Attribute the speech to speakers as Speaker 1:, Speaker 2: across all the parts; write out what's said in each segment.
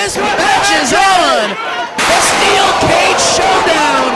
Speaker 1: This match is on! The Steel Cage Showdown!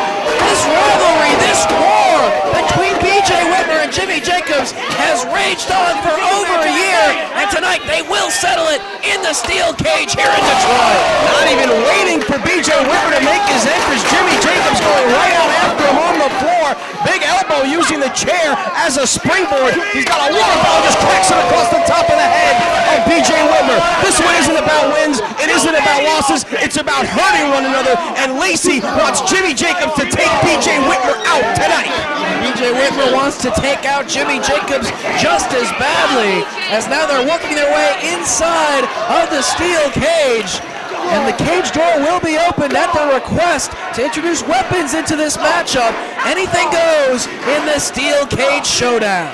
Speaker 1: This rivalry, this war between BJ Whitmer and Jimmy Jacobs has raged on for over a year, and tonight they will settle it in the Steel Cage here in Detroit.
Speaker 2: Not even waiting for BJ Whitmer to make his entrance. Jimmy Jacobs going right out after him on the floor. Big elbow using the chair as a springboard. He's got a water bottle, just cracks it across the top of the head of BJ Whitmer. This one isn't about wins, it isn't about losses, it's about hurting one another, and Lacey wants Jimmy Jacobs to take BJ Whitmer out tonight.
Speaker 1: BJ Whitmer wants to take out Jimmy Jacobs just as badly, as now they're working their way inside of the Steel Cage. And the cage door will be opened at the request to introduce weapons into this matchup. Anything goes in the Steel Cage Showdown.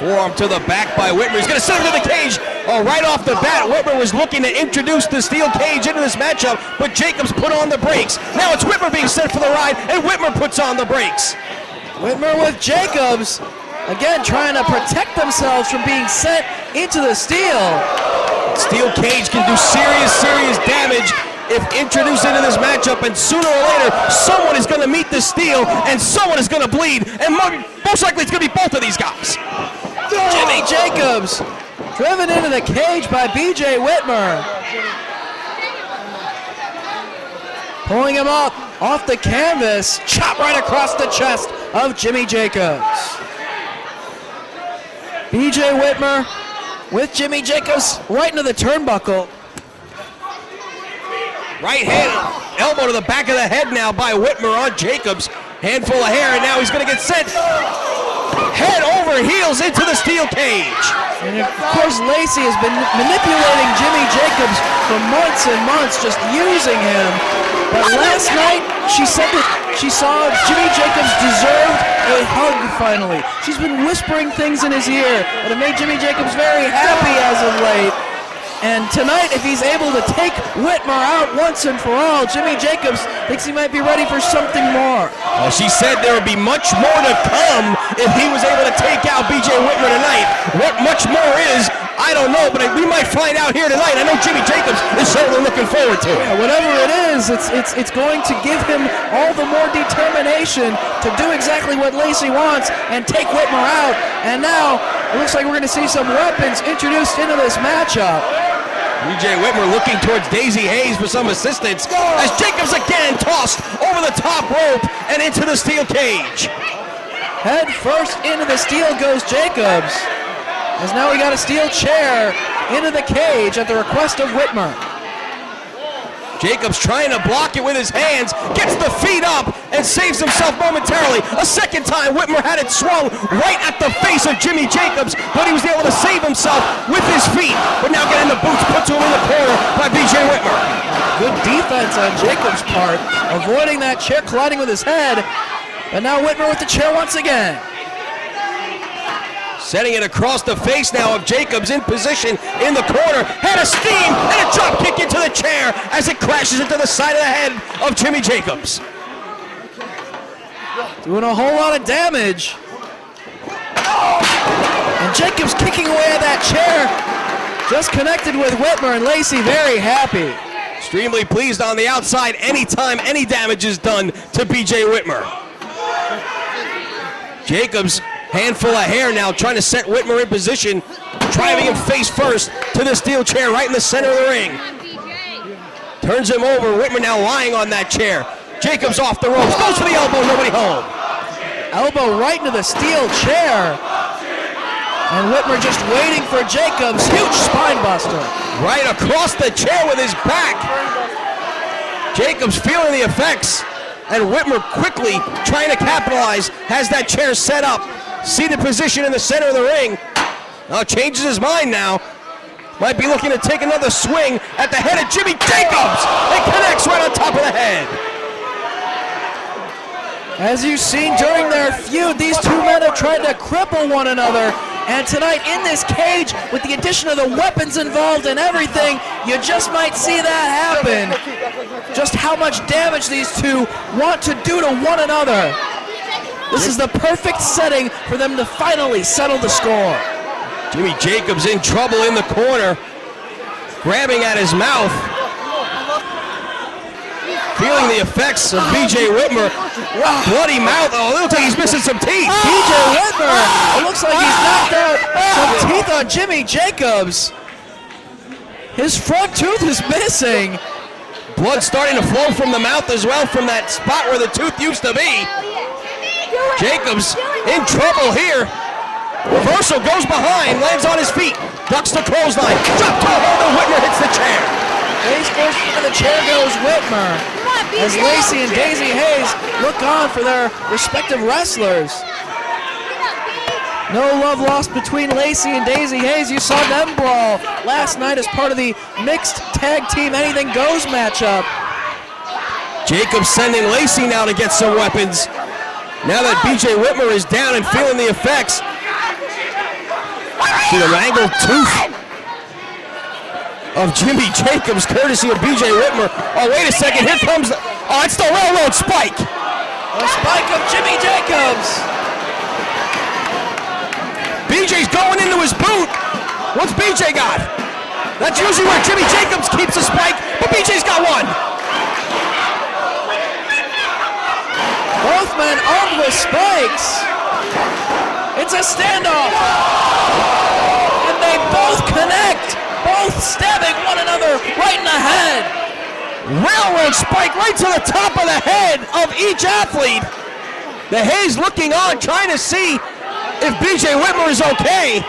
Speaker 2: Forearm to the back by Whitmer. He's going to send him to the cage. Oh, right off the bat, Whitmer was looking to introduce the Steel Cage into this matchup, but Jacobs put on the brakes. Now it's Whitmer being sent for the ride, and Whitmer puts on the brakes.
Speaker 1: Whitmer with Jacobs, again trying to protect themselves from being sent into the steel.
Speaker 2: Steel Cage can do serious damage if introduced into this matchup, and sooner or later, someone is going to meet the steel, and someone is going to bleed, and most likely it's going to be both of these guys.
Speaker 1: Jimmy Jacobs driven into the cage by BJ Whitmer. Pulling him up off the canvas, chop right across the chest of Jimmy Jacobs. BJ Whitmer with Jimmy Jacobs right into the turnbuckle.
Speaker 2: Right hand, elbow to the back of the head now by Whitmer on Jacobs. Handful of hair, and now he's going to get sent head over heels into the Steel Cage.
Speaker 1: And of course, Lacey has been manipulating Jimmy Jacobs for months and months, just using him. But last night, she said that she saw Jimmy Jacobs deserved a hug finally. She's been whispering things in his ear that have made Jimmy Jacobs very happy as of late. And tonight, if he's able to take Whitmer out once and for all, Jimmy Jacobs thinks he might be ready for something more.
Speaker 2: Well, she said there would be much more to come if he was able to take out BJ Whitmer tonight. What much more is, I don't know, but we might find out here tonight. I know Jimmy Jacobs is certainly looking forward to it.
Speaker 1: Yeah, whatever it is, it's going to give him all the more determination to do exactly what Lacey wants and take Whitmer out. And now, it looks like we're going to see some weapons introduced into this matchup.
Speaker 2: BJ Whitmer looking towards Daisy Hayes for some assistance as Jacobs again tossed over the top rope and into the Steel Cage.
Speaker 1: Head first into the steel goes Jacobs, as now we got a steel chair into the cage at the request of Whitmer.
Speaker 2: Jacobs trying to block it with his hands, gets the feet up and saves himself momentarily. A second time, Whitmer had it swung right at the face of Jimmy Jacobs, but he was able to save himself with his feet. But now getting the boots, puts him in the corner by BJ Whitmer.
Speaker 1: Good defense on Jacobs' part, avoiding that chair colliding with his head. But now Whitmer with the chair once again.
Speaker 2: Setting it across the face now of Jacobs in position in the corner. Had a steam and a drop kick into the chair as it crashes into the side of the head of Jimmy Jacobs.
Speaker 1: Doing a whole lot of damage. And Jacobs kicking away at that chair. Just connected with Whitmer, and Lacey very happy.
Speaker 2: Extremely pleased on the outside anytime any damage is done to BJ Whitmer. Jacobs, handful of hair now, trying to set Whitmer in position, driving him face first to the steel chair right in the center of the ring. Turns him over, Whitmer now lying on that chair. Jacobs off the ropes, goes for the elbow, nobody home.
Speaker 1: Elbow right into the steel chair. And Whitmer just waiting for Jacobs, huge spine buster.
Speaker 2: Right across the chair with his back. Jacobs feeling the effects, and Whitmer quickly trying to capitalize, has that chair set up. Seated position in the center of the ring. Now changes his mind now. Might be looking to take another swing at the head of Jimmy Jacobs. It connects right on top of the head.
Speaker 1: As you've seen during their feud, these two men have tried to cripple one another. And tonight in this cage, with the addition of the weapons involved and everything, you just might see that happen. Just how much damage these two want to do to one another. This is the perfect setting for them to finally settle the score.
Speaker 2: Jimmy Jacobs in trouble in the corner, grabbing at his mouth. Feeling the effects of B.J. Whitmer. Bloody mouth. Oh, it looks like he's missing some teeth.
Speaker 1: B.J. Whitmer, it looks like he's knocked out some teeth on Jimmy Jacobs. His front tooth is missing.
Speaker 2: Blood starting to flow from the mouth as well, from that spot where the tooth used to be. Jacobs in trouble here. Reversal, goes behind, lands on his feet, ducks the clothesline. Drop toe hold, and Whitmer hits the chair.
Speaker 1: Face first into the chair goes Whitmer, as Lacey and Daisy Hayes look on for their respective wrestlers. No love lost between Lacey and Daisy Hayes. You saw them brawl last night as part of the mixed tag team Anything Goes matchup.
Speaker 2: Jacobs sending Lacey now to get some weapons. Now that B.J. Whitmer is down and feeling the effects. See the mangled tooth of Jimmy Jacobs, courtesy of B.J. Whitmer. Oh, wait a second, here comes the, oh, it's the railroad spike.
Speaker 1: The spike of Jimmy Jacobs.
Speaker 2: BJ's going into his boot. What's BJ got? That's usually where Jimmy Jacobs keeps a spike, but BJ's got one.
Speaker 1: Both men armed with spikes. It's a standoff. And they both connect, both stabbing one another right in the head.
Speaker 2: Railroad spike right to the top of the head of each athlete. The Hayes looking on, trying to see if B.J. Whitmer is okay.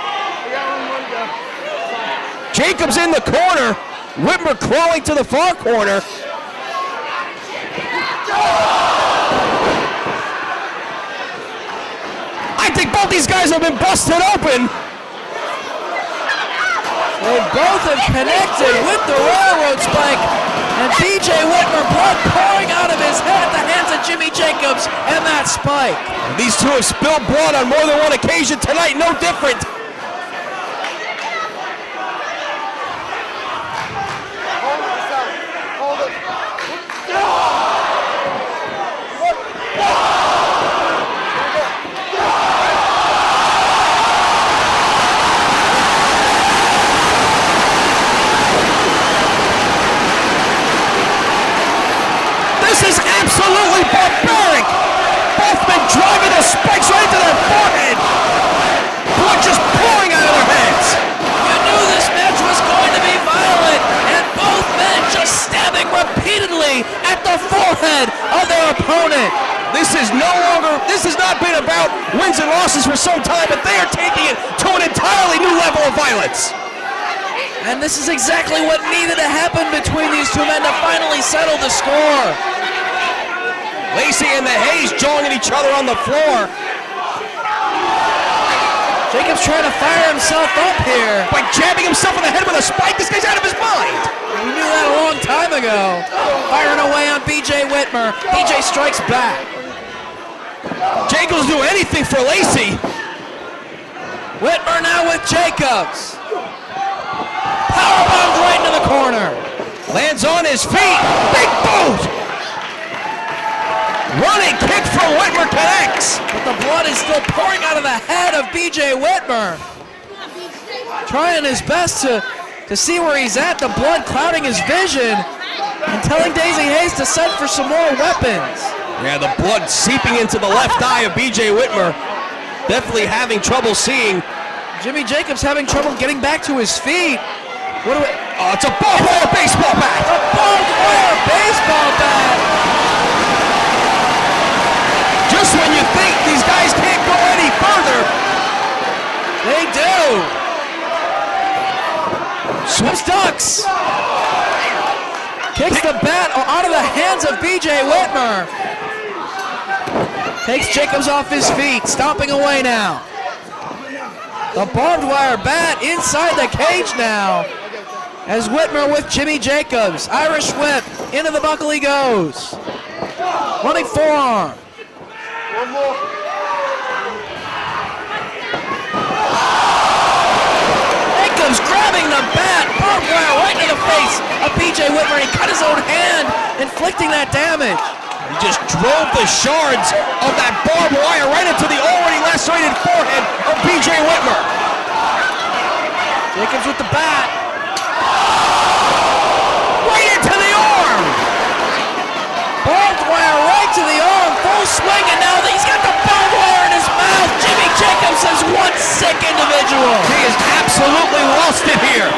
Speaker 2: Jacobs in the corner. Whitmer crawling to the far corner. I think both these guys have been busted open.
Speaker 1: They both have connected with the railroad spike. And B.J. Whitmer, blood pouring out of his head at the hands of Jimmy Jacobs and that spike.
Speaker 2: These two have spilled blood on more than one occasion tonight, no different. This is absolutely barbaric. Both men driving the spikes right into their forehead. Blood just pouring out of their heads.
Speaker 1: You knew this match was going to be violent, and both men just stabbing repeatedly at the forehead of their opponent.
Speaker 2: This is no longer, this has not been about wins and losses for some time, but they are taking it to an entirely new level of violence.
Speaker 1: And this is exactly what needed to happen between these two men to finally settle the score.
Speaker 2: Lacey and the Hayes jawing at each other on the floor.
Speaker 1: Jacobs trying to fire himself up here.
Speaker 2: By jabbing himself in the head with a spike, this guy's out of his mind.
Speaker 1: We knew that a long time ago. Firing away on B.J. Whitmer. B.J. strikes back.
Speaker 2: Jacobs will do anything for Lacey.
Speaker 1: Whitmer now with Jacobs. Powerbombs right into the corner.
Speaker 2: Lands on his feet. Big boot. Running kick from Whitmer connects.
Speaker 1: But the blood is still pouring out of the head of B.J. Whitmer. Trying his best to see where he's at. The blood clouding his vision. And telling Daisy Hayes to send for some more weapons.
Speaker 2: Yeah, the blood seeping into the left eye of B.J. Whitmer. Definitely having trouble seeing.
Speaker 1: Jimmy Jacobs having trouble getting back to his feet. What do we?
Speaker 2: Oh, it's a barbed wire baseball bat.
Speaker 1: A barbed wire baseball bat.
Speaker 2: Just when you think these guys can't go any further,
Speaker 1: they do. Swift ducks. Kicks the bat out of the hands of B.J. Whitmer. Takes Jacobs off his feet, stomping away now. The barbed wire bat inside the cage now. As Whitmer with Jimmy Jacobs. Irish whip, into the buckle he goes. Running forearm. Jacobs grabbing the bat, barbed wire right into the face of B.J. Whitmer. He cut his own hand, inflicting that damage.
Speaker 2: He just drove the shards of that barbed wire right into the already lacerated forehead of B.J. Whitmer.
Speaker 1: Jacobs with the bat.
Speaker 2: Right into the arm.
Speaker 1: swing, and now he's got the barbed wire in his mouth. Jimmy Jacobs is one sick individual.
Speaker 2: He has absolutely lost it here.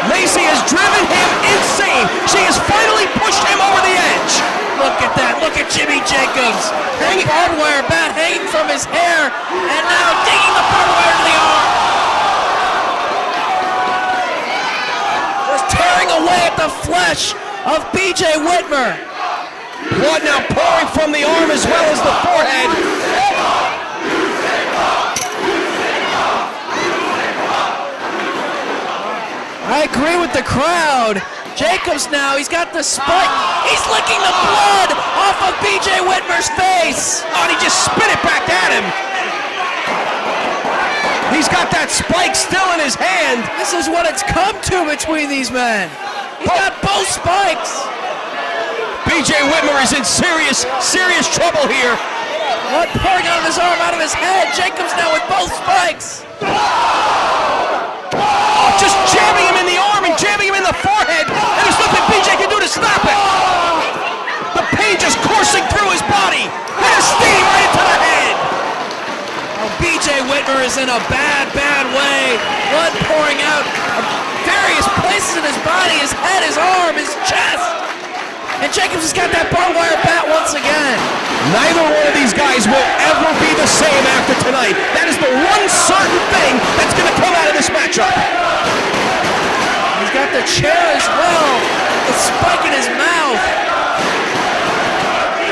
Speaker 2: Lacey has driven him insane. She has finally pushed him over the edge.
Speaker 1: Look at that. Look at Jimmy Jacobs. The barbed wire bat hanging from his hair, and now digging the barbed wire to the arm. Just tearing away at the flesh of B.J. Whitmer.
Speaker 2: Blood now pouring from the arm as well as the forehead.
Speaker 1: I agree with the crowd. Jacobs now, he's got the spike. He's licking the blood off of B.J. Whitmer's face.
Speaker 2: Oh, and he just spit it back at him. He's got that spike still in his hand.
Speaker 1: This is what it's come to between these men. He's got both spikes.
Speaker 2: B.J. Whitmer is in serious trouble here.
Speaker 1: Blood pouring out of his arm, out of his head. Jacobs now with both spikes.
Speaker 2: Just jamming him in the arm and jamming him in the forehead, and there's nothing B.J. can do to stop it. The pain just coursing through his body, and a sting right into the head.
Speaker 1: Oh, B.J. Whitmer is in a bad way. Blood pouring out of various places in his body, his head, his arm, his chest. And Jacobs has got that barbed wire bat once again.
Speaker 2: Neither one of these guys will ever be the same after tonight. That is the one certain thing that's going to come out of this matchup.
Speaker 1: He's got the chair as well, the spike in his mouth.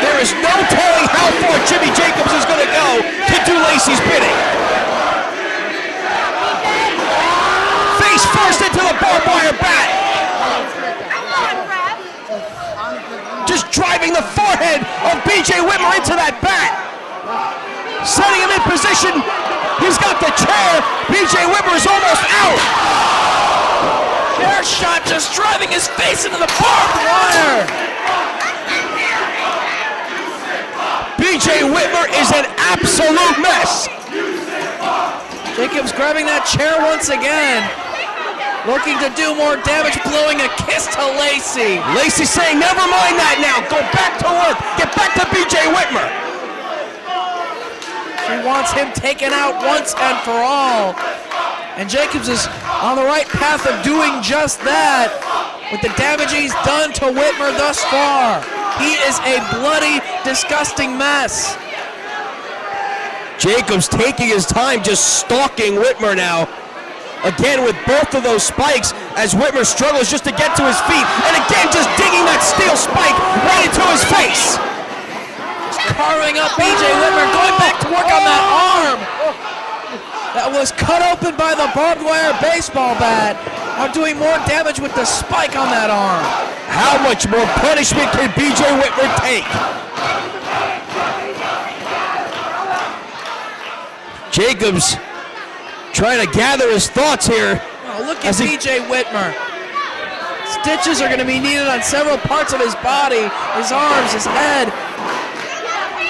Speaker 2: There is no telling how far Jimmy Jacobs is going to go to do Lacey's bidding. Face first into the barbed wire bat. Just driving the forehead of B.J. Whitmer into that bat. Setting him in position. He's got the chair. B.J. Whitmer is almost out.
Speaker 1: Chair shot just driving his face into the barbed wire.
Speaker 2: B.J. Whitmer is an absolute mess.
Speaker 1: Jacobs grabbing that chair once again. Looking to do more damage, blowing a kiss to Lacey.
Speaker 2: Lacey saying, never mind that now. Go back to work. Get back to B.J. Whitmer.
Speaker 1: She wants him taken out once and for all. And Jacobs is on the right path of doing just that with the damage he's done to Whitmer thus far. He is a bloody, disgusting mess.
Speaker 2: Jacobs taking his time, just stalking Whitmer now. Again with both of those spikes as Whitmer struggles just to get to his feet. And again just digging that steel spike right into his face.
Speaker 1: Just carving up B.J. Whitmer, going back to work on that arm that was cut open by the barbed wire baseball bat. Now doing more damage with the spike on that arm.
Speaker 2: How much more punishment can B.J. Whitmer take? Jacobs trying to gather his thoughts here.
Speaker 1: Oh, look at B.J. Whitmer. Stitches are going to be needed on several parts of his body, his arms, his head.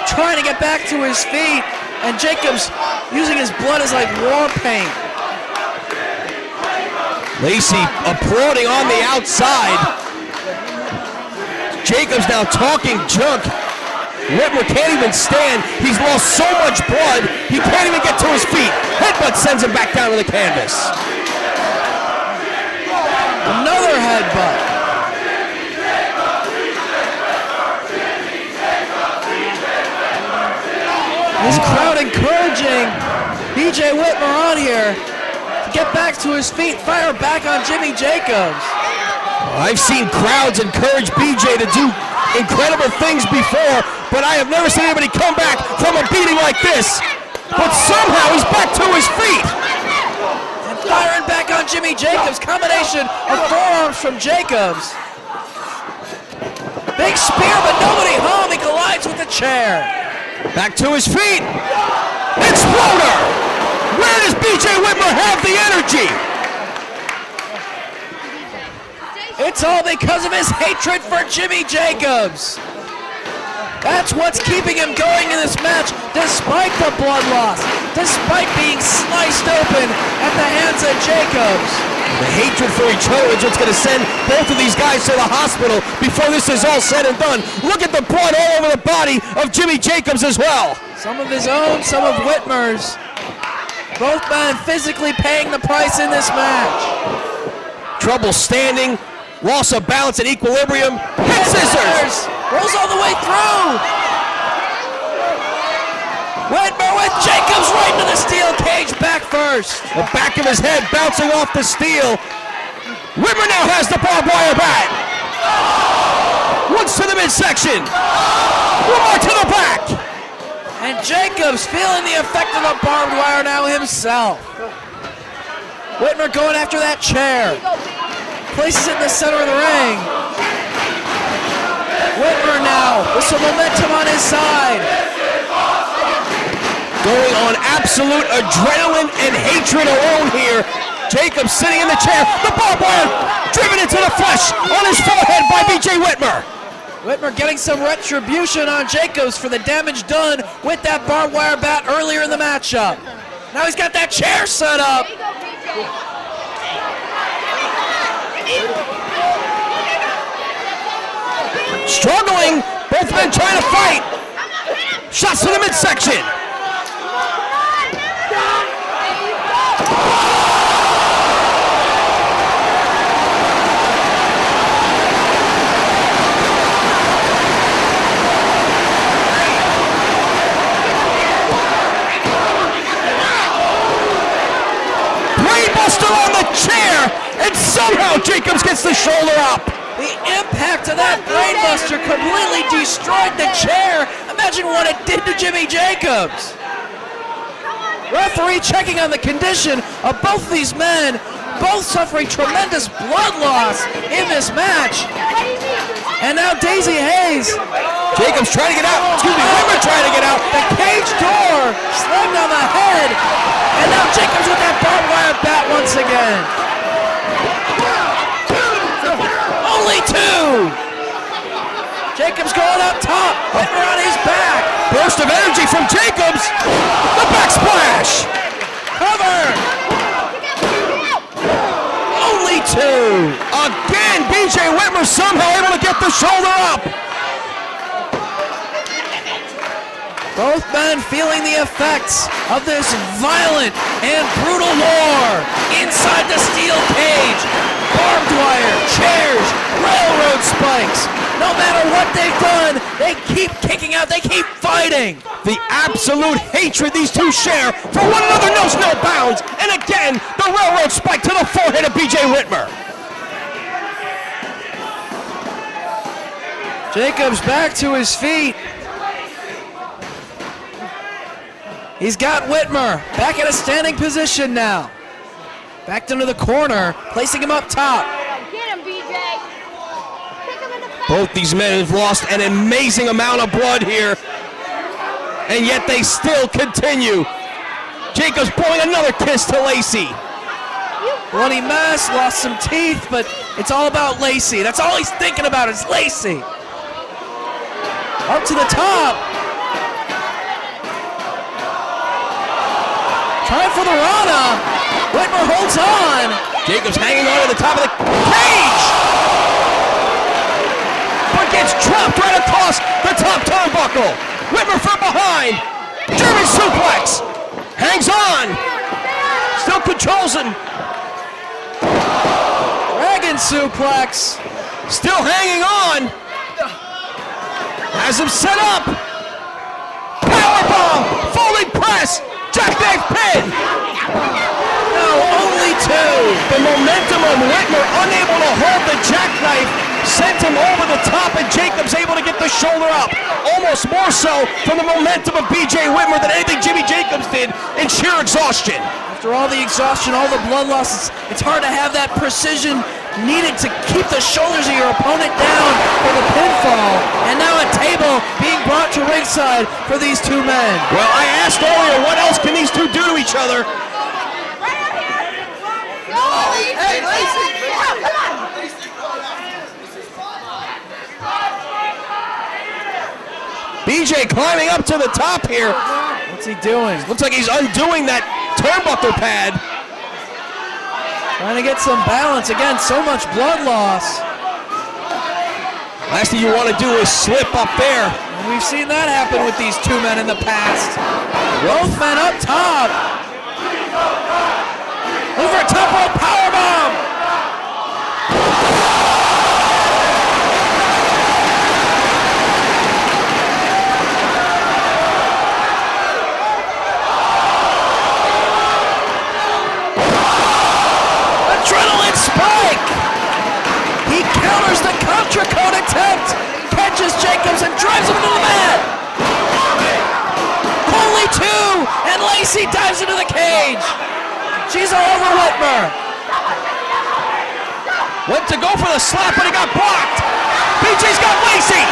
Speaker 1: Trying to get back to his feet, and Jacobs using his blood as like war paint.
Speaker 2: Lacey applauding on the outside. Jacobs now talking junk. Whitmer can't even stand. He's lost so much blood, he can't even get to his feet. Headbutt sends him back down to the canvas.
Speaker 1: Another headbutt. This crowd encouraging B.J. Whitmer on here to get back to his feet, fire back on Jimmy Jacobs.
Speaker 2: I've seen crowds encourage B.J. to do incredible things before, but I have never seen anybody come back from a beating like this. But somehow he's back to his feet.
Speaker 1: And firing back on Jimmy Jacobs. Combination of forearms from Jacobs. Big spear, but nobody home. He collides with the chair.
Speaker 2: Back to his feet. Exploder! Where does B.J. Whitmer have the energy?
Speaker 1: It's all because of his hatred for Jimmy Jacobs. That's what's keeping him going in this match, despite the blood loss, despite being sliced open at the hands of Jacobs.
Speaker 2: The hatred for each other is what's going to send both of these guys to the hospital before this is all said and done. Look at the blood all over the body of Jimmy Jacobs as well.
Speaker 1: Some of his own, some of Whitmer's. Both men physically paying the price in this match.
Speaker 2: Trouble standing, loss of balance and equilibrium. Head scissors!
Speaker 1: Rolls all the way through. Whitmer with Jacobs right into the steel cage, back first.
Speaker 2: The back of his head bouncing off the steel. Whitmer now has the barbed wire bat. Once to the midsection. One more to the back.
Speaker 1: And Jacobs feeling the effect of the barbed wire now himself. Whitmer going after that chair. Places it in the center of the ring. Whitmer now with some momentum on his side.
Speaker 2: Going on absolute adrenaline and hatred alone here. Jacobs sitting in the chair. The barbed wire driven into the flesh on his forehead by B.J. Whitmer.
Speaker 1: Whitmer getting some retribution on Jacobs for the damage done with that barbed wire bat earlier in the matchup. Now he's got that chair set up.
Speaker 2: Struggling, both men trying to fight. Shots to the midsection. Brainbuster on the chair, and somehow Jacobs gets the shoulder up.
Speaker 1: The impact of that brainbuster completely destroyed the chair. Imagine what it did to Jimmy Jacobs. Referee checking on the condition of both of these men, both suffering tremendous blood loss in this match. And now Daisy Hayes.
Speaker 2: Jacobs trying to get out. Excuse me, Whitmer trying to get out.
Speaker 1: The cage door slammed on the head. And now Jacobs with that barbed wire bat once again. Only two. Jacobs going up top. Whitmer on his back.
Speaker 2: Burst of energy from Jacobs. The backsplash.
Speaker 1: Cover. Only two.
Speaker 2: Again, B.J. Whitmer somehow able to get the shoulder up.
Speaker 1: Both men feeling the effects of this violent and brutal war inside the steel cage. Barbed wire, chairs, railroad spikes. No matter what they've done, they keep kicking out, they keep fighting.
Speaker 2: The absolute hatred these two share for one another knows no bounds. And again, the railroad spike to the forehead of B.J. Whitmer.
Speaker 1: Jacobs back to his feet. He's got Whitmer back in a standing position now. Backed into the corner, placing him up top.
Speaker 3: Get him, BJ. Kick him in the face.
Speaker 2: Both these men have lost an amazing amount of blood here, and yet they still continue. Jacobs blowing another kiss to Lacey.
Speaker 1: Bloody mess, lost some teeth, but it's all about Lacey. That's all he's thinking about is Lacey. Up to the top. Trying for the Rana. Whitmer holds on.
Speaker 2: Jacobs hanging on to the top of the cage. But gets dropped right across the top turnbuckle. Whitmer from behind. German suplex. Hangs on. Still controls him.
Speaker 1: Dragon suplex.
Speaker 2: Still hanging on. Has him set up. Powerbomb. Folding press. Jackknife pin!
Speaker 1: No, only two.
Speaker 2: The momentum of Whitmer unable to hold the jackknife sent him over the top, and Jacobs able to get the shoulder up. Almost more so from the momentum of B.J. Whitmer than anything Jimmy Jacobs did in sheer exhaustion.
Speaker 1: After all the exhaustion, all the blood loss, it's hard to have that precision needed to keep the shoulders of your opponent down for the pinfall. And now a table being brought to ringside for these two men.
Speaker 2: Well, I asked earlier, what else can these two do to each other?
Speaker 3: Hey, Lacey!
Speaker 2: BJ climbing up to the top here.
Speaker 1: What's he doing?
Speaker 2: Looks like he's undoing that turnbuckle pad.
Speaker 1: Trying to get some balance. Again, so much blood loss.
Speaker 2: Last thing you want to do is slip up there.
Speaker 1: And we've seen that happen with these two men in the past. Both men up top. Over top rope powerbomb. Adrenaline spike. He counters the Contra Code attempt. Catches Jacobs and drives him into the mat. Only two, and Lacey dives into the cage. She's all over Whitmer.
Speaker 2: Went to go for the slap, but he got blocked. BJ's got Lacey.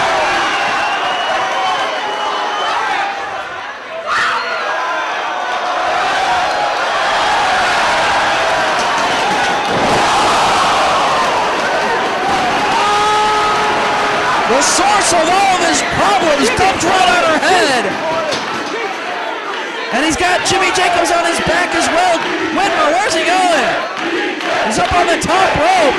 Speaker 1: The source of all of his problems dumped right on her head. And he's got Jimmy Jacobs on his back as well. Whitmer, where's he going? He's up on the top rope.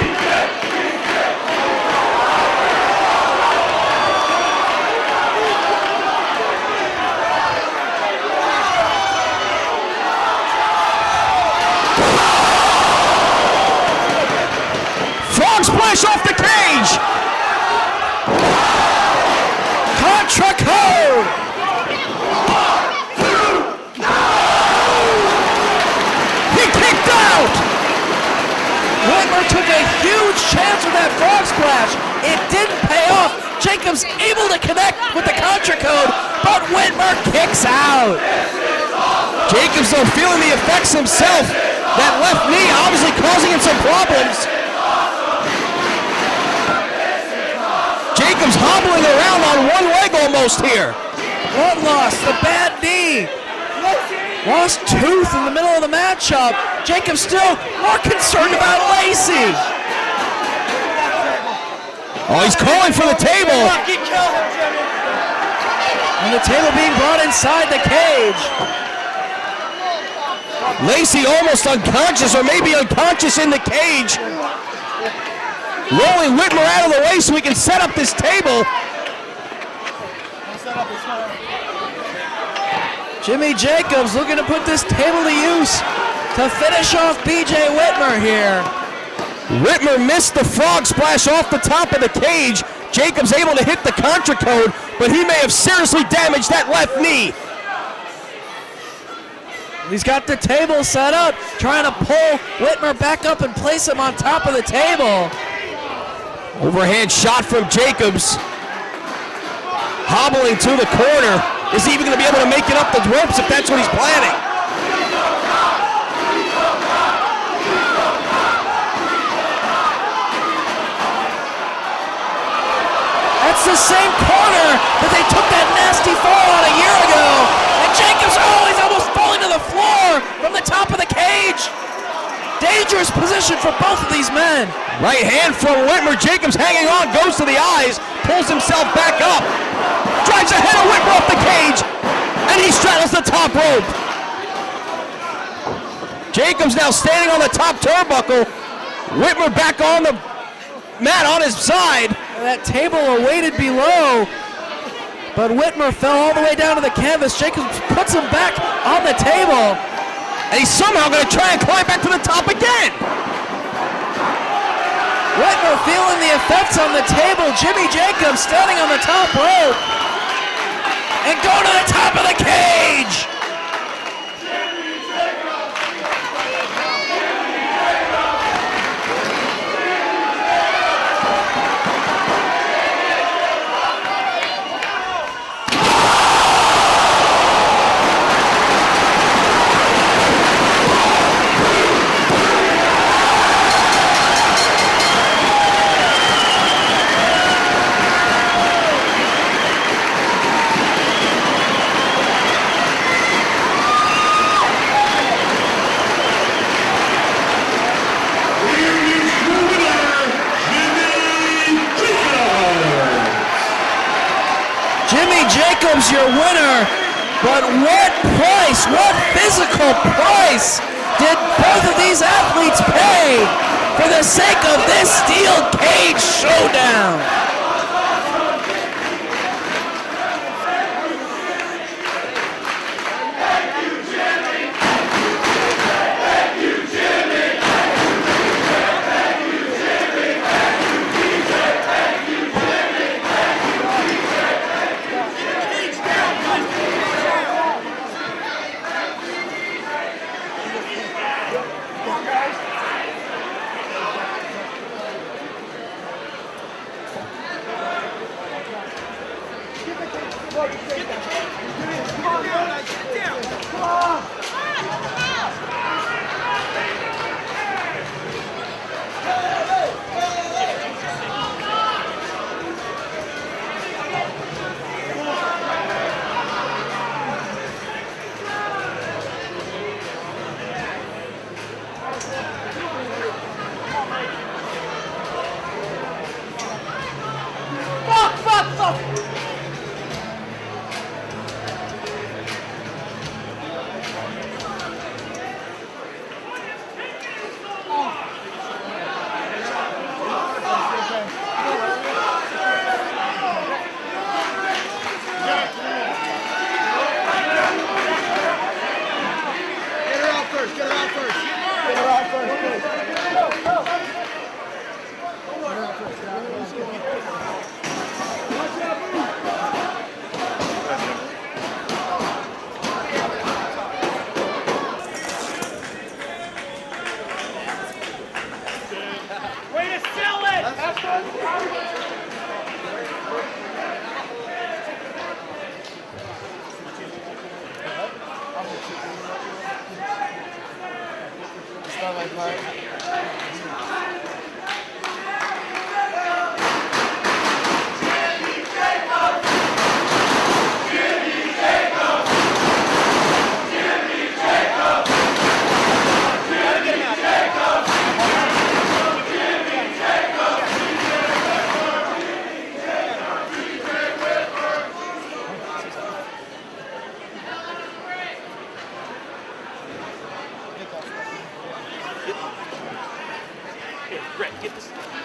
Speaker 2: Frog splash off the cage.
Speaker 1: Contra Code.
Speaker 2: He kicked out.
Speaker 1: Whitmer took a huge chance with that frog splash. It didn't pay off. Jacobs able to connect with the Contra Code, but Whitmer kicks out.
Speaker 2: Jacobs though feeling the effects himself. That left knee obviously causing him some problems. Jacobs hobbling around on one leg almost here.
Speaker 1: Blood loss, the bad knee. Lost tooth in the middle of the matchup. Jacobs still more concerned about Lacey.
Speaker 2: Oh, he's calling for the table.
Speaker 1: And the table being brought inside the cage.
Speaker 2: Lacey almost unconscious, or maybe unconscious in the cage. Rolling Whitmer out of the way so we can set up this table.
Speaker 1: Jimmy Jacobs looking to put this table to use to finish off BJ Whitmer here.
Speaker 2: Whitmer missed the frog splash off the top of the cage. Jacobs able to hit the Contra Code, but he may have seriously damaged that left knee.
Speaker 1: He's got the table set up, trying to pull Whitmer back up and place him on top of the table.
Speaker 2: Overhand shot from Jacobs. Hobbling to the corner. Is he even going to be able to make it up the ropes if that's what he's planning?
Speaker 1: That's the same corner that they took that nasty fall on a year ago. And Jacobs, oh, he's almost falling to the floor from the top of the cage. Dangerous position for both of these men.
Speaker 2: Right hand from Whitmer. Jacobs hanging on, goes to the eyes, pulls himself back up. Drives ahead of Whitmer off the cage, and he straddles the top rope. Jacobs now standing on the top turnbuckle. Whitmer back on the mat on his side.
Speaker 1: That table awaited below, but Whitmer fell all the way down to the canvas. Jacobs puts him back on the table.
Speaker 2: And he's somehow going to try and climb back to the top again.
Speaker 1: Whitmer feeling the effects on the table. Jimmy Jacobs standing on the top rope and going to the top of the cage. Jacobs, your winner, but what price, what physical price Did both of these athletes pay for the sake of this steel cage showdown?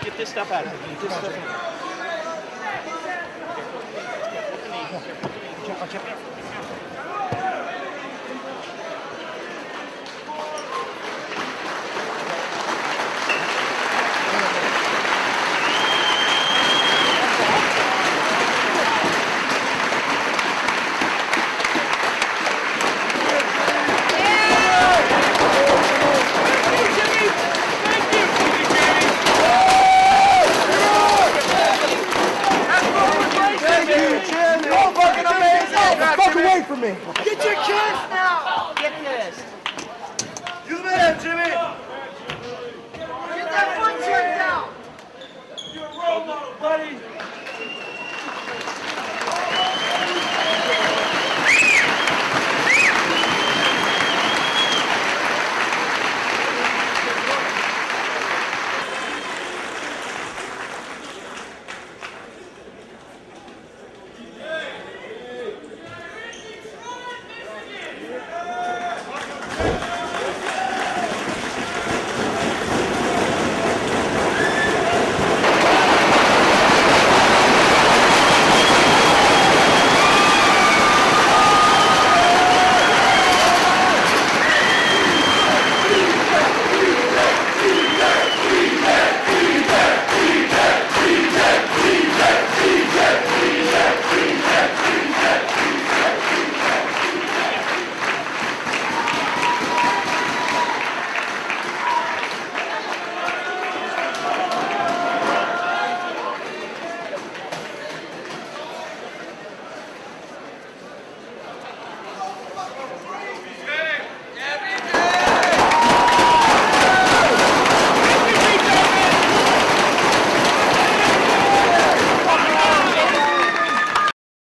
Speaker 4: Get this stuff out of here. Get this stuff out.
Speaker 2: Away from me.
Speaker 3: Get your kiss now. Get this.
Speaker 2: You the man, Jimmy.
Speaker 3: Get that foot check down.
Speaker 2: You're a role model, buddy.